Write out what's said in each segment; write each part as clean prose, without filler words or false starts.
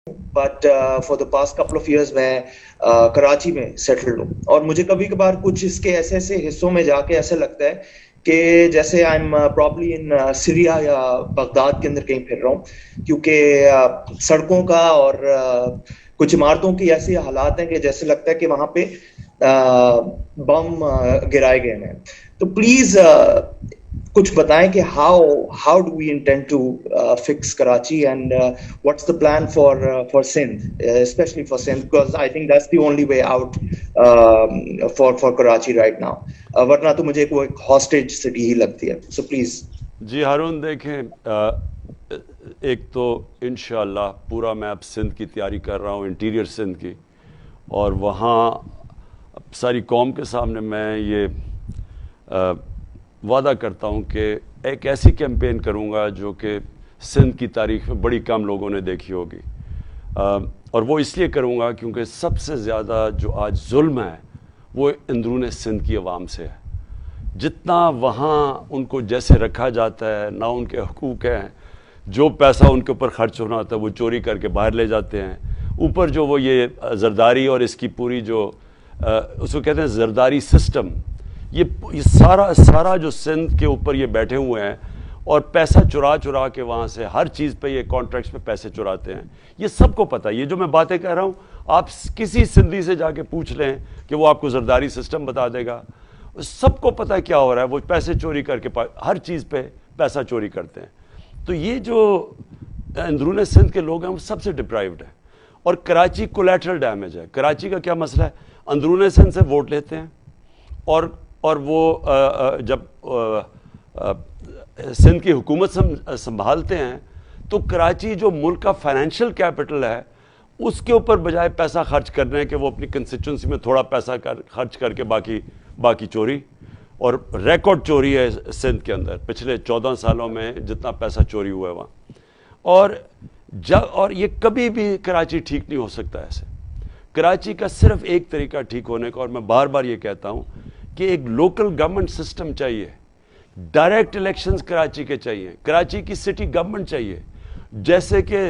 But for the past couple of years میں کراچی میں settled ہوں، اور مجھے کبھی کبھار کچھ اس کے ایسے ایسے حصوں میں جا کے ایسا لگتا ہے کہ جیسے I am probably in Syria یا بغداد کے اندر کہیں پھر رہا ہوں، کیونکہ سڑکوں کا اور کچھ عمارتوں کی ایسی حالات ہیں کہ جیسے لگتا ہے کہ وہاں پہ بم گرائے گئے ہیں. تو پلیز کچھ بتائیں کہ how do we intend to fix Karachi and what's the plan for Sindh, especially for Sindh because I think that's the only way out for Karachi right now, ورنہ تو مجھے کوئی ہاسٹیج سٹی ہی لگتی ہے. So please. جی ہارون، دیکھیں، ایک تو انشاءاللہ پورا میں اب سندھ کی تیاری کر رہا ہوں، انٹیریئر سندھ کی، اور وہاں ساری قوم کے سامنے میں یہ وعدہ کرتا ہوں کہ ایک ایسی کیمپین کروں گا جو کہ سندھ کی تاریخ میں بڑی کم لوگوں نے دیکھی ہوگی، اور وہ اس لیے کروں گا کیونکہ سب سے زیادہ جو آج ظلم ہے وہ اندرون سندھ کی عوام سے ہے. جتنا وہاں ان کو جیسے رکھا جاتا ہے، نہ ان کے حقوق ہیں، جو پیسہ ان کے اوپر خرچ ہونا ہوتا ہے وہ چوری کر کے باہر لے جاتے ہیں. اوپر جو وہ یہ زرداری اور اس کی پوری جو اس کو کہتے ہیں زرداری سسٹم، یہ سارا جو سندھ کے اوپر یہ بیٹھے ہوئے ہیں اور پیسہ چرا کے وہاں سے ہر چیز پہ یہ کانٹریکٹس پہ پیسے چراتے ہیں. یہ سب کو پتہ ہے. یہ جو میں باتیں کہہ رہا ہوں، آپ کسی سندھی سے جا کے پوچھ لیں کہ وہ آپ کو زرداری سسٹم بتا دے گا. سب کو پتہ ہے کیا ہو رہا ہے. وہ پیسے چوری کر کے ہر چیز پہ پیسہ چوری کرتے ہیں. تو یہ جو اندرون سندھ کے لوگ ہیں وہ سب سے ڈپرائیوڈ ہیں. اور کراچی کولیٹرل ڈیمیج ہے. کراچی کا کیا مسئلہ ہے؟ اندرون سندھ سے ووٹ لیتے ہیں اور وہ جب سندھ کی حکومت سنبھالتے ہیں تو کراچی جو ملک کا فائنینشیل کیپٹل ہے اس کے اوپر بجائے پیسہ خرچ کرنے کہ وہ اپنی کنسٹیچوئنسی میں تھوڑا پیسہ خرچ کر کے باقی چوری، اور ریکارڈ چوری ہے سندھ کے اندر پچھلے 14 سالوں میں جتنا پیسہ چوری ہوا ہے وہاں. اور یہ کبھی بھی کراچی ٹھیک نہیں ہو سکتا ایسے. کراچی کا صرف ایک طریقہ ٹھیک ہونے کا، اور میں بار بار یہ کہتا ہوں کہ ایک لوکل گورنمنٹ سسٹم چاہیے. ڈائریکٹ الیکشنز کراچی کے چاہیے. کراچی کی سٹی گورنمنٹ چاہیے جیسے کہ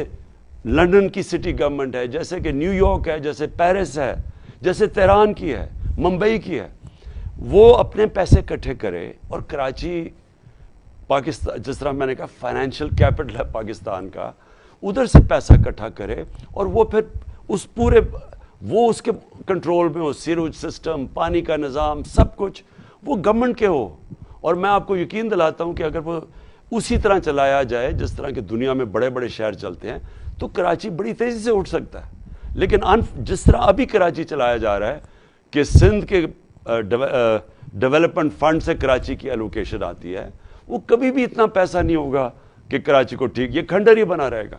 لندن کی سٹی گورنمنٹ ہے، جیسے کہ نیو یارک ہے، جیسے پیرس ہے، جیسے تہران کی ہے، ممبئی کی ہے. وہ اپنے پیسے اکٹھے کرے اور کراچی پاکستان، جس طرح میں نے کہا فائنینشیل کیپٹل ہے پاکستان کا، ادھر سے پیسہ اکٹھا کرے اور وہ پھر اس کے کنٹرول میں ہو. سیروج سسٹم، پانی کا نظام، سب کچھ وہ گورنمنٹ کے ہو. اور میں آپ کو یقین دلاتا ہوں کہ اگر وہ اسی طرح چلایا جائے جس طرح کہ دنیا میں بڑے بڑے شہر چلتے ہیں تو کراچی بڑی تیزی سے اٹھ سکتا ہے. لیکن جس طرح ابھی کراچی چلایا جا رہا ہے کہ سندھ کے ڈیولپمنٹ فنڈ سے کراچی کی الوکیشن آتی ہے، وہ کبھی بھی اتنا پیسہ نہیں ہوگا کہ کراچی کو ٹھیک، یہ کھنڈر ہی بنا رہے گا.